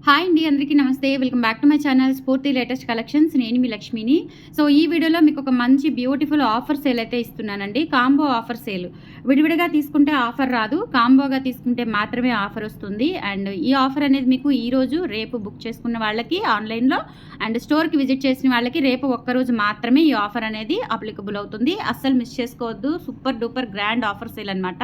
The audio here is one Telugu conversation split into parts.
హాయ్ అండి, అందరికీ నమస్తే. Welcome back to my channel స్ఫూర్తి లేటెస్ట్ కలెక్షన్స్. నేను మీ లక్ష్మిని. సో ఈ వీడియోలో మీకు ఒక మంచి బ్యూటిఫుల్ ఆఫర్ సేల్ అయితే ఇస్తున్నానండి. Combo offer sale. విడివిడిగా తీసుకుంటే ఆఫర్ రాదు, కాంబోగా తీసుకుంటే మాత్రమే ఆఫర్ వస్తుంది. అండ్ ఈ ఆఫర్ అనేది మీకు ఈరోజు రేపు బుక్ చేసుకున్న వాళ్ళకి ఆన్లైన్లో అండ్ స్టోర్కి విజిట్ చేసిన వాళ్ళకి రేపు ఒక్కరోజు మాత్రమే ఈ ఆఫర్ అనేది అప్లికబుల్ అవుతుంది. అస్సలు మిస్ చేసుకోవద్దు. Super duper grand offer sale అనమాట.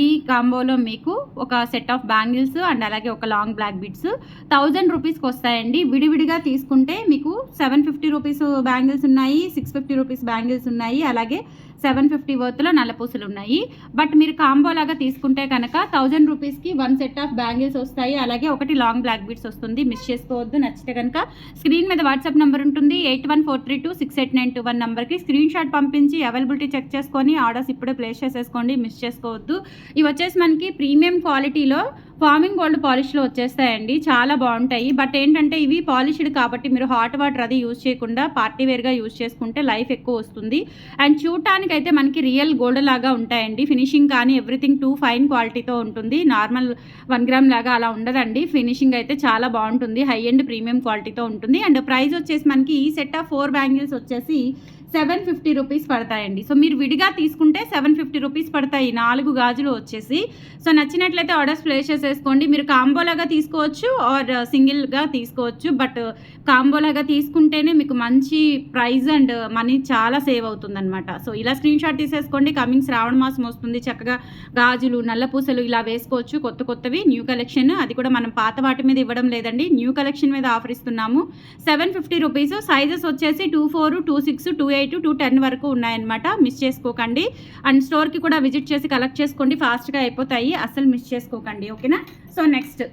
ఈ కాంబోలో మీకు ఒక సెట్ ఆఫ్ బ్యాంగిల్స్ అండ్ అలాగే ఒక లాంగ్ బ్లాక్ బీడ్స్ 1000 రూపీస్కి వస్తాయండి. విడివిడిగా తీసుకుంటే మీకు 750 రూపీస్ బ్యాంగిల్స్ ఉన్నాయి, 650 రూపీస్ బ్యాంగిల్స్ ఉన్నాయి, అలాగే 750 వర్త్లో నల్లపూసలు ఉన్నాయి. బట్ మీరు కాంబో లాగా తీసుకుంటే కనుక 1000 రూపీస్కి 1 సెట్ ఆఫ్ బ్యాంగిల్స్ వస్తాయి, అలాగే ఒకటి లాంగ్ బ్లాక్ బీడ్స్ వస్తుంది. మిస్ చేసుకోవద్దు. నచ్చితే కనుక స్క్రీన్ మీద వాట్సాప్ నెంబర్ ఉంటుంది, 8143268921 నెంబర్కి స్క్రీన్ షాట్ పంపించి అవైలబిలిటీ చెక్ చేసుకొని ఆర్డర్స్ ఇప్పుడే ప్లేస్ చేసేసుకోండి. మిస్ చేసుకోవద్దు. ఇవి వచ్చేసి మనకి ప్రీమియం క్వాలిటీలో ఫార్మింగ్ గోల్డ్ పాలిష్లో వచ్చేస్తాయండి. చాలా బాగుంటాయి. బట్ ఏంటంటే ఇవి పాలిష్డ్ కాబట్టి మీరు హాట్ వాటర్ అది యూజ్ చేయకుండా పార్టీ వేర్గా యూజ్ చేసుకుంటే లైఫ్ ఎక్కువ వస్తుంది. అండ్ చూడటానికి అయితే మనకి రియల్ గోల్డ్ లాగా ఉంటాయండి. ఫినిషింగ్ కానీ ఎవ్రీథింగ్ ఫైన్ క్వాలిటీతో ఉంటుంది. నార్మల్ 1 గ్రామ్ లాగా అలా ఉండదండి. ఫినిషింగ్ అయితే చాలా బాగుంటుంది. హై ఎండ్ ప్రీమియం క్వాలిటీతో ఉంటుంది. అండ్ ప్రైస్ వచ్చేసి మనకి ఈ సెట్ ఆఫ్ 4 బ్యాంగిల్స్ వచ్చేసి 750 రూపీస్ పడతాయండి. సో మీరు విడిగా తీసుకుంటే 750 రూపీస్ పడతాయి 4 గాజులు వచ్చేసి. సో నచ్చినట్లయితే ఆర్డర్స్ ప్లేస్ చేసేసుకోండి. మీరు కాంబోలాగా తీసుకోవచ్చు ఆర్ సింగిల్గా తీసుకోవచ్చు. బట్ కాంబోలాగా తీసుకుంటేనే మీకు మంచి ప్రైస్ అండ్ మనీ చాలా సేవ్ అవుతుందన్నమాట. సో ఇలా స్క్రీన్ షాట్ తీసేసుకోండి. కమింగ్ శ్రావణ మాసం వస్తుంది. చక్కగా గాజులు నల్లపూసలు ఇలా వేసుకోవచ్చు. కొత్తవి న్యూ కలెక్షన్. అది కూడా మనం పాత వాటి మీద ఇవ్వడం లేదండి, న్యూ కలెక్షన్ మీద ఆఫర్ ఇస్తున్నాము. 750 రూపీస్. సైజెస్ వచ్చేసి 24, 26, 28, 210 వరకు ఉన్నాయన్నమాట. మిస్ చేసుకోకండి. అండ్ స్టోర్కి కూడా విజిట్ చేసి కలెక్ట్ చేసుకోండి. ఫాస్ట్గా అయిపోతాయి. అస్సలు మిస్ చేసుకోకండి. ఓకేనా. సో నెక్స్ట్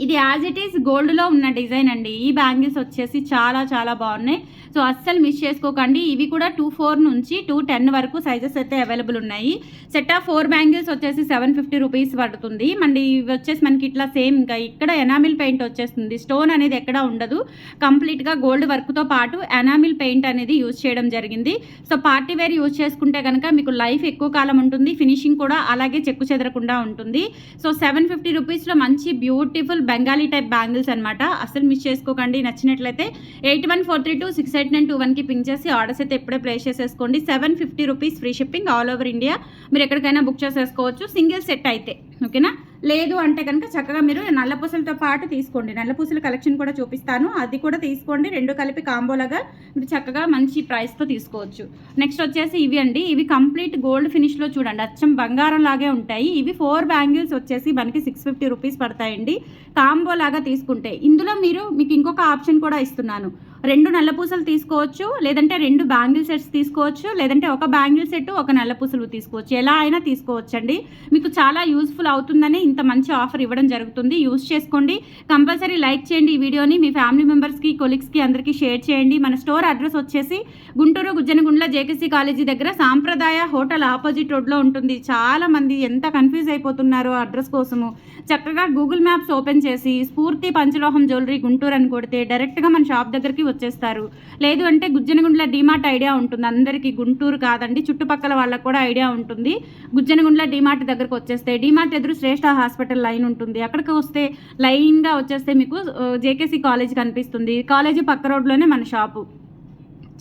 ఇది యాజ్ ఇట్ ఈస్ గోల్డ్లో ఉన్న డిజైన్ అండి. ఈ బ్యాంగిల్స్ వచ్చేసి చాలా చాలా బాగున్నాయి. సో అస్సలు మిస్ చేసుకోకండి. ఇవి కూడా 24 నుంచి 210 వరకు సైజెస్ అయితే అవైలబుల్ ఉన్నాయి. సెట్ ఆఫ్ 4 బ్యాంగిల్స్ వచ్చేసి 750 రూపీస్ పడుతుంది. మళ్ళీ ఇవి వచ్చేసి మనకి ఇట్లా సేమ్ ఇంకా ఇక్కడ ఎనామిల్ పెయింట్ వచ్చేస్తుంది. స్టోన్ అనేది ఎక్కడ ఉండదు. కంప్లీట్గా గోల్డ్ వర్క్తో పాటు ఎనామిల్ పెయింట్ అనేది యూజ్ చేయడం జరిగింది. సో పార్టీ వేర్ యూజ్ చేసుకుంటే కనుక మీకు లైఫ్ ఎక్కువ కాలం ఉంటుంది. ఫినిషింగ్ కూడా అలాగే చెక్కు చెదరకుండా ఉంటుంది. సో 750 రూపీస్లో మంచి బ్యూటిఫుల్ బెంగాలీ టైప్ బ్యాంగిల్స్ అనమాట. అసలు మిస్ చేసుకోకండి. నచ్చినట్లయితే 8143268921కి పింక్ చేసి ఆర్డర్స్ అయితే ఎప్పుడే ప్లేస్ చేసేసుకోండి. 750 rupees free shipping all over India. మీరు ఎక్కడికైనా బుక్ చేసేసుకోవచ్చు సింగిల్ సెట్ అయితే. ఓకేనా. లేదు అంటే కనుక చక్కగా మీరు నల్లపూసలతో పాటు తీసుకోండి. నల్లపూసల కలెక్షన్ కూడా చూపిస్తాను, అది కూడా తీసుకోండి. 2 కలిపి కాంబోలాగా మీరు చక్కగా మంచి ప్రైస్తో తీసుకోవచ్చు. నెక్స్ట్ వచ్చేసి ఇవి అండి. ఇవి కంప్లీట్ గోల్డ్ ఫినిష్లో చూడండి, అచ్చం బంగారం లాగే ఉంటాయి. ఇవి 4 బ్యాంగిల్స్ వచ్చేసి మనకి 650 రూపీస్ పడతాయండి కాంబోలాగా తీసుకుంటే. ఇందులో మీకు ఇంకొక ఆప్షన్ కూడా ఇస్తున్నాను. 2 నల్లపూసలు తీసుకోవచ్చు, లేదంటే 2 బ్యాంగిల్ సెట్స్ తీసుకోవచ్చు, లేదంటే ఒక బ్యాంగిల్ సెట్ ఒక నల్లపూసలు తీసుకోవచ్చు. ఎలా అయినా తీసుకోవచ్చండి. మీకు చాలా యూస్ఫుల్ అవుతుందని ఇంత మంచి ఆఫర్ ఇవ్వడం జరుగుతుంది. యూస్ చేసుకోండి. కంపల్సరీ లైక్ చేయండి ఈ వీడియోని. మీ ఫ్యామిలీ మెంబర్స్కి, కొలీగ్స్కి అందరికీ షేర్ చేయండి. మన స్టోర్ అడ్రస్ వచ్చేసి గుంటూరు గుజ్జనగుండ్ల జేకేసీ కాలేజీ దగ్గర సాంప్రదాయ హోటల్ ఆపోజిట్ రోడ్లో ఉంటుంది. చాలా మంది ఎంత కన్ఫ్యూజ్ అయిపోతున్నారో అడ్రస్ కోసము. చక్కగా గూగుల్ మ్యాప్స్ ఓపెన్ చేసి స్ఫూర్తి పంచలోహం జ్యువెలరీ గుంటూరు అని కొడితే డైరెక్ట్గా మన షాప్ దగ్గరికి వచ్చేస్తారు. లేదు అంటే గుజ్జనగుండ్ల డీమార్ట్ ఐడియా ఉంటుంది అందరికీ. గుంటూరు కాదండి, చుట్టుపక్కల వాళ్ళకు కూడా ఐడియా ఉంటుంది. గుజ్జనగుండ్ల డీమార్ట్ దగ్గరకు వచ్చేస్తే డీమార్ట్ ఎదురు శ్రేష్ఠ హాస్పిటల్ లైన్ ఉంటుంది. అక్కడికి వస్తే లైన్గా వచ్చేస్తే మీకు జేకేసీ కాలేజ్ కనిపిస్తుంది. కాలేజీ పక్క రోడ్లోనే మన షాపు.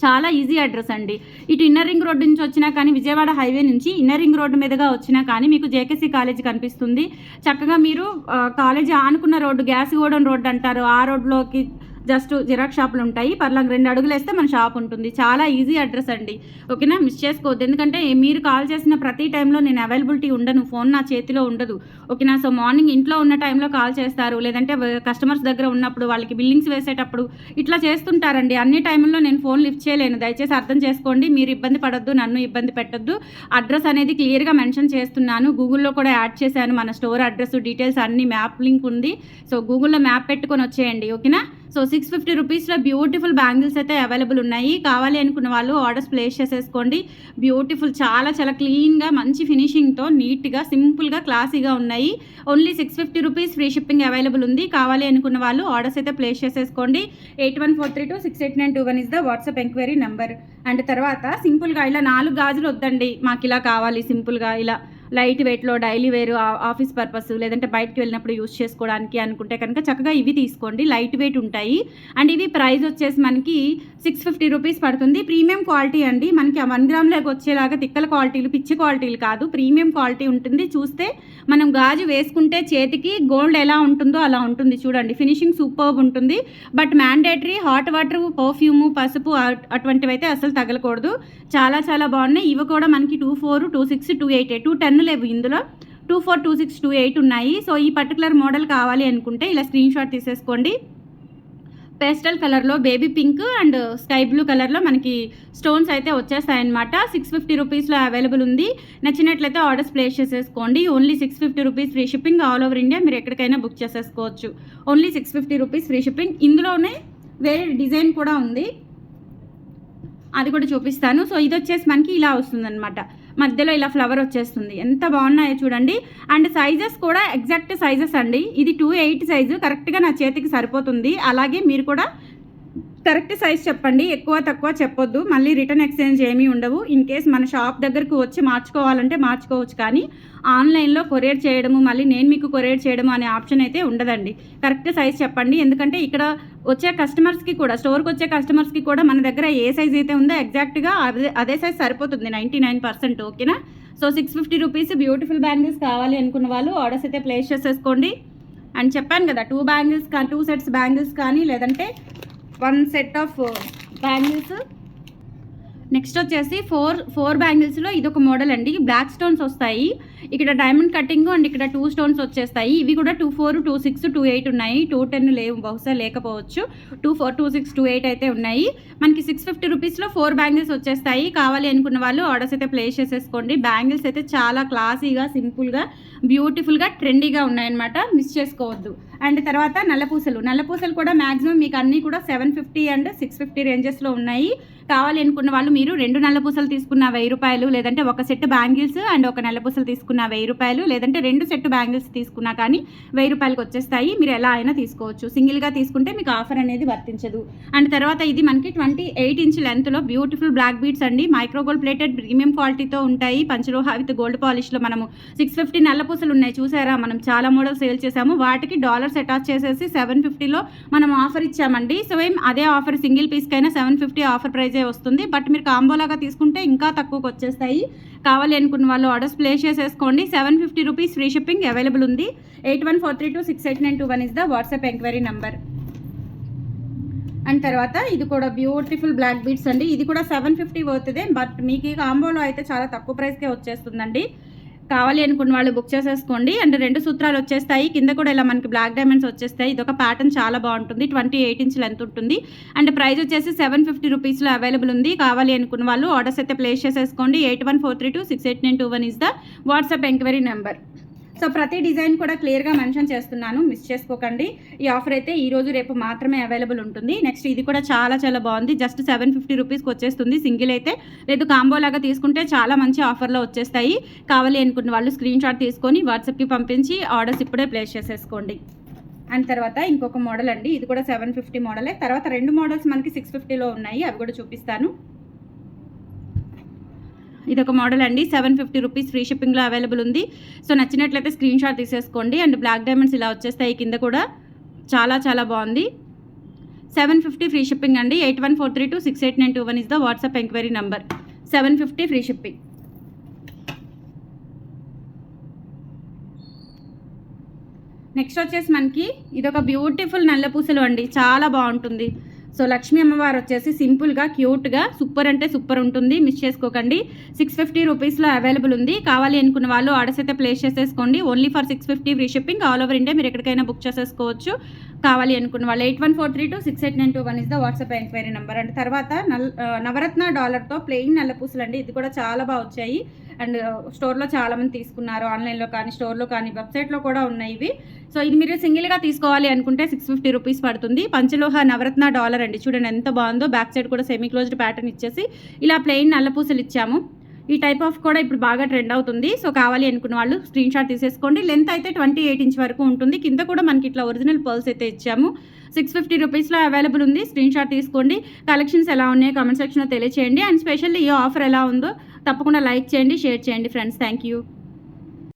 చాలా ఈజీ అడ్రస్ అండి. ఇటు ఇన్నర్ రింగ్ రోడ్ నుంచి వచ్చినా కానీ, విజయవాడ హైవే నుంచి ఇన్నర్ రింగ్ రోడ్డు మీదుగా వచ్చినా కానీ మీకు జేకేసీ కాలేజ్ కనిపిస్తుంది. చక్కగా మీరు కాలేజీ ఆనుకున్న రోడ్డు, గ్యాస్ గోడౌన్ రోడ్డు అంటారు, ఆ రోడ్లోకి జస్ట్ జిరాక్స్ షాపులు ఉంటాయి. పర్లాగా 2 అడుగులు వేస్తే మన షాప్ ఉంటుంది. చాలా ఈజీ అడ్రస్ అండి. ఓకేనా. మిస్ చేసుకోవద్దు. ఎందుకంటే మీరు కాల్ చేసిన ప్రతి టైంలో నేను అవైలబిలిటీ ఉండను, ఫోన్ నా చేతిలో ఉండదు. ఓకేనా. సో మార్నింగ్ ఇంట్లో ఉన్న టైంలో కాల్ చేస్తారు, లేదంటే కస్టమర్స్ దగ్గర ఉన్నప్పుడు, వాళ్ళకి బిల్లింగ్స్ వేసేటప్పుడు ఇట్లా చేస్తుంటారండి. అన్ని టైంలో నేను ఫోన్ లిఫ్ట్ చేయలేను. దయచేసి అర్థం చేసుకోండి. మీరు ఇబ్బంది పడొద్దు, నన్ను ఇబ్బంది పెట్టొద్దు. అడ్రస్ అనేది క్లియర్గా మెన్షన్ చేస్తున్నాను. గూగుల్లో కూడా యాడ్ చేశాను. మన స్టోర్ అడ్రస్ డీటెయిల్స్ అన్ని మ్యాప్ లింక్ ఉంది. సో గూగుల్లో మ్యాప్ పెట్టుకొని వచ్చేయండి. ఓకేనా. సో 650 రూపీస్లో బ్యూటిఫుల్ బ్యాంగిల్స్ అయితే అవైలబుల్ ఉన్నాయి. కావాలి అనుకున్న వాళ్ళు ఆర్డర్స్ ప్లేస్ చేసేసుకోండి. బ్యూటిఫుల్ చాలా చాలా క్లీన్గా మంచి ఫినిషింగ్తో నీట్గా సింపుల్గా క్లాసీగా ఉన్నాయి. Only 650 rupees free shipping available ఉంది. కావాలి అనుకున్న వాళ్ళు ఆర్డర్స్ అయితే ప్లేస్ చేసేసుకోండి. 8143268921 is the WhatsApp enquiry number. And తర్వాత సింపుల్గా ఇలా 4 గాజులు వద్దండి, మాకు ఇలా కావాలి సింపుల్గా ఇలా లైట్ వెయిట్లో డైలీ వేర్ ఆఫీస్ పర్పస్ లేదంటే బయటకు వెళ్ళినప్పుడు యూస్ చేసుకోవడానికి అనుకుంటే కనుక చక్కగా ఇవి తీసుకోండి. లైట్ వెయిట్ ఉంటాయి. అండ్ ఇవి ప్రైస్ వచ్చేసి మనకి 650 రూపీస్ పడుతుంది. ప్రీమియం క్వాలిటీ అండి. మనకి 1 గ్రామ్లోకి వచ్చేలాగా తిక్కల క్వాలిటీలు పిచ్చి క్వాలిటీలు కాదు, ప్రీమియం క్వాలిటీ ఉంటుంది. చూస్తే మనం గాజు వేసుకుంటే చేతికి గోల్డ్ ఎలా ఉంటుందో అలా ఉంటుంది. చూడండి, ఫినిషింగ్ సూపర్బ్ ఉంటుంది. But mandatory hot water, perfume, పసుపు అటువంటివి అయితే అసలు తగలకూడదు. చాలా చాలా బాగున్నాయి. ఇవి కూడా మనకి 24, 26, 28, 210 లేవు ఇందులో. 24, 26, 28 ఉన్నాయి. సో ఈ పర్టికులర్ మోడల్ కావాలి అనుకుంటే ఇలా స్క్రీన్ షాట్ తీసేసుకోండి. పేస్టల్ కలర్లో baby pink and sky blue కలర్లో మనకి స్టోన్స్ అయితే వచ్చేస్తాయన్నమాట. 650 రూపీస్లో అవైలబుల్ ఉంది. నచ్చినట్లయితే ఆర్డర్స్ ప్లేస్ చేసేసుకోండి. Only 650 rupees free shipping all over India. మీరు ఎక్కడికైనా బుక్ చేసేసుకోవచ్చు. Only 650 rupees free shipping. ఇందులోనే వేరే డిజైన్ కూడా ఉంది, అది కూడా చూపిస్తాను. సో ఇది వచ్చేసి మనకి ఇలా వస్తుందన్నమాట. మధ్యలో ఇలా ఫ్లవర్ వచ్చేస్తుంది. ఎంత బాగున్నాయో చూడండి. అండ్ సైజెస్ కూడా ఎగ్జాక్ట్ సైజెస్ అండి. ఇది 28 సైజు కరెక్ట్గా నా చేతికి సరిపోతుంది. అలాగే మీరు కూడా కరెక్ట్ సైజ్ చెప్పండి, ఎక్కువ తక్కువ చెప్పొద్దు. మళ్ళీ రిటర్న్ ఎక్స్చేంజ్ ఏమీ ఉండవు. ఇన్ కేస్ మన షాప్ దగ్గరకు వచ్చి మార్చుకోవాలంటే మార్చుకోవచ్చు, కానీ ఆన్లైన్లో కొరియర్ చేయడము, మళ్ళీ నేను మీకు కొరియర్ చేయడము అనే ఆప్షన్ అయితే ఉండదండి. కరెక్ట్ సైజ్ చెప్పండి. ఎందుకంటే ఇక్కడ వచ్చే కస్టమర్స్కి కూడా, స్టోర్కి వచ్చే కస్టమర్స్కి కూడా మన దగ్గర ఏ సైజ్ అయితే ఉందో ఎగ్జాక్ట్గా అదే సైజ్ సరిపోతుంది 99%. ఓకేనా? సో 650 రూపీస్ బ్యూటిఫుల్ బ్యాంగిల్స్ కావాలి అనుకున్న వాళ్ళు ఆర్డర్స్ అయితే ప్లేస్ చేసేసుకోండి. అండ్ చెప్పాను కదా, 2 సెట్స్ బ్యాంగిల్స్ కానీ లేదంటే 1 సెట్ ఆఫ్ బ్యాంగిల్స్. నెక్స్ట్ వచ్చేసి 4 బ్యాంగిల్స్లో ఇదొక మోడల్ అండి. బ్లాక్ స్టోన్స్ వస్తాయి, ఇక్కడ డైమండ్ కటింగ్ అండ్ ఇక్కడ 2 స్టోన్స్ వచ్చేస్తాయి. ఇవి కూడా 24, 26, 28 ఉన్నాయి. 210 లేవు, బహుశా లేకపోవచ్చు. 24, 26, 28 అయితే ఉన్నాయి. మనకి 650 రూపీస్లో 4 బ్యాంగిల్స్ వచ్చేస్తాయి. కావాలి అనుకున్న వాళ్ళు ఆర్డర్స్ అయితే ప్లేస్ చేసేసుకోండి. బ్యాంగిల్స్ అయితే చాలా క్లాసీగా, సింపుల్గా, బ్యూటిఫుల్గా, ట్రెండీగా ఉన్నాయన్నమాట. మిస్ చేసుకోవద్దు. అండ్ తర్వాత నల్లపూసలు కూడా మ్యాక్సిమం మీకు అన్నీ కూడా 750 అండ్ 650 రేంజెస్లో ఉన్నాయి. కావాలి అనుకున్న వాళ్ళు మీరు 2 నల్లపూసలు తీసుకున్న 1000 రూపాయలు, లేదంటే ఒక సెట్ బ్యాంగిల్స్ అండ్ ఒక నల్లపూసలు తీసుకున్న 1000 రూపాయలు, లేదంటే 2 సెట్ బ్యాంగిల్స్ తీసుకున్నా కానీ 1000 రూపాయలకి వచ్చేస్తాయి. మీరు ఎలా అయినా తీసుకోవచ్చు. సింగిల్గా తీసుకుంటే మీకు ఆఫర్ అనేది వర్తించదు. అండ్ తర్వాత ఇది మనకి 28 ఇంచ్ లెంత్లో బ్యూటిఫుల్ బ్లాక్ బీడ్స్ అండి. మైక్రోగోల్డ్ ప్లేటెడ్ ప్రీమియం క్వాలిటీతో ఉంటాయి. పంచలోహ విత్ గోల్డ్ పాలిష్లో మనము 650 నల్లపూసలు ఉన్నాయి చూసారా. మనం చాలా మోడల్ సేల్ చేసాము. వాటికి డాలర్స్ అటాచ్ చేసేసి 750లో మనం ఆఫర్ ఇచ్చామండి. సో అదే ఆఫర్ సింగిల్ పీస్కైనా 750 ఆఫర్ ప్రైజే వస్తుంది. బట్ మీరు కాంబోలాగా తీసుకుంటే ఇంకా తక్కువకి వచ్చేస్తాయి. కావాలి అనుకున్న వాళ్ళు ఆర్డర్స్ ప్లేస్ చేసేసుకోండి. 750 రూపీస్ ఫ్రీ షిప్పింగ్ అవైలబుల్ ఉంది. 8143268921 is the WhatsApp enquiry number. And తర్వాత ఇది కూడా బ్యూటిఫుల్ బ్లాక్ బీడ్స్ అండి. ఇది కూడా 750 అవుతుంది. బట్ మీకు ఈ కాంబోలో అయితే చాలా తక్కువ ప్రైస్కే వచ్చేస్తుందండి. కావాలి అనుకున్న వాళ్ళు బుక్ చేసేసుకోండి. అండ్ 2 సూత్రాలు వచ్చేస్తాయి. కింద కూడా ఇలా మనకి బ్లాక్ డైమండ్స్ వచ్చేస్తాయి. ఇది ఒక ప్యాటర్న్ చాలా బాగుంటుంది. 28 ఇంచ్ లెంత్ ఉంటుంది. అండ్ ప్రైస్ వచ్చేసి 750 రూపీస్లో అవైలబుల్ ఉంది. కావాలి అనుకున్న వాళ్ళు ఆర్డర్స్ అయితే ప్లేస్ చేసేసుకోండి. 8143268921 is the WhatsApp enquiry number. So ప్రతి డిజైన్ కూడా క్లియర్గా మెన్షన్ చేస్తున్నాను, మిస్ చేసుకోకండి. ఈ ఆఫర్ అయితే ఈరోజు రేపు మాత్రమే అవైలబుల్ ఉంటుంది. నెక్స్ట్ ఇది కూడా చాలా చాలా బాగుంది. జస్ట్ 750 రూపీస్కి వచ్చేస్తుంది. సింగిల్ అయితే లేదు, కాంబో లాగా తీసుకుంటే చాలా మంచి ఆఫర్లో వచ్చేస్తాయి. కావాలి అనుకున్న వాళ్ళు స్క్రీన్ షాట్ తీసుకొని వాట్సాప్కి పంపించి ఆర్డర్స్ ఇప్పుడే ప్లేస్ చేసేసుకోండి. అండ్ తర్వాత ఇంకొక మోడల్ అండి. ఇది కూడా 750 మోడలే. తర్వాత 2 మోడల్స్ మనకి 650లో ఉన్నాయి, అవి కూడా చూపిస్తాను. ఇదొక మోడల్ అండి. 750 రూపీస్ ఫ్రీ షిప్పింగ్లో అవైలబుల్ ఉంది. సో నచ్చినట్లయితే స్క్రీన్ షాట్ తీసేసుకోండి. అండ్ బ్లాక్ డైమండ్స్ ఇలా వచ్చేస్తాయి. కింద కూడా చాలా చాలా బాగుంది. 750 ఫ్రీ షిప్పింగ్ అండి. 8143268921 is the WhatsApp enquiry number. 750 free shipping. Next వచ్చేసి మనకి ఇదొక బ్యూటిఫుల్ నల్ల పూసలు అండి. చాలా బాగుంటుంది. సో లక్ష్మీ అమ్మవారు వచ్చేసి సింపుల్గా, క్యూట్గా, సూపర్ అంటే సూపర్ ఉంటుంది. మిస్ చేసుకోకండి. 650 రూపీస్లో అవైలబుల్ ఉంది. కావాలి అనుకున్న వాళ్ళు ఆర్డర్స్ అయితే ప్లేస్ చేసేసుకోండి. Only for 650 free shipping all over India. మీరు ఎక్కడికైనా బుక్ చేసేసుకోవచ్చు. కావాలి అనుకున్న వాళ్ళు 8143268921 is the WhatsApp enquiry number. And తర్వాత నవరత్న డాలర్తో ప్లెయిన్ నల్ల పూసలు అండి. ఇది కూడా చాలా బాగా వచ్చాయి. అండ్ స్టోర్లో చాలామంది తీసుకున్నారు, ఆన్లైన్లో కానీ స్టోర్లో కానీ వెబ్సైట్లో కూడా ఉన్నాయి ఇవి. సో ఇది మీరు సింగిల్గా తీసుకోవాలి అనుకుంటే 650 రూపీస్ పడుతుంది. పంచలోహ నవరత్న డాలర్ అండి. చూడండి ఎంత బాగుందో. బ్యాక్ సైడ్ కూడా సెమీ క్లోజ్డ్ ప్యాటర్న్ ఇచ్చేసి ఇలా ప్లెయిన్ నల్ల పూసలు ఇచ్చాము. ఈ టైప్ ఆఫ్ కూడా ఇప్పుడు బాగా ట్రెండ్ అవుతుంది. సో కావాలి అనుకున్న వాళ్ళు స్క్రీన్ షాట్ తీసేసుకోండి. లెంత్ అయితే 28 ఇంచ్ వరకు ఉంటుంది. కింద కూడా మనకి ఇట్లా ఒరిజినల్ పర్ల్స్ అయితే ఇచ్చాము. 650 రూపీస్లో అవైలబుల్ ఉంది. స్క్రీన్ షాట్ తీసుకోండి. కలెక్షన్స్ ఎలా ఉన్నాయో కామెంట్ సెక్షన్లో తెలియచేయండి. అండ్ స్పెషల్లీ ఈ ఆఫర్ ఎలా ఉందో తప్పకుండా లైక్ చేయండి, షేర్ చేయండి ఫ్రెండ్స్. Thank you.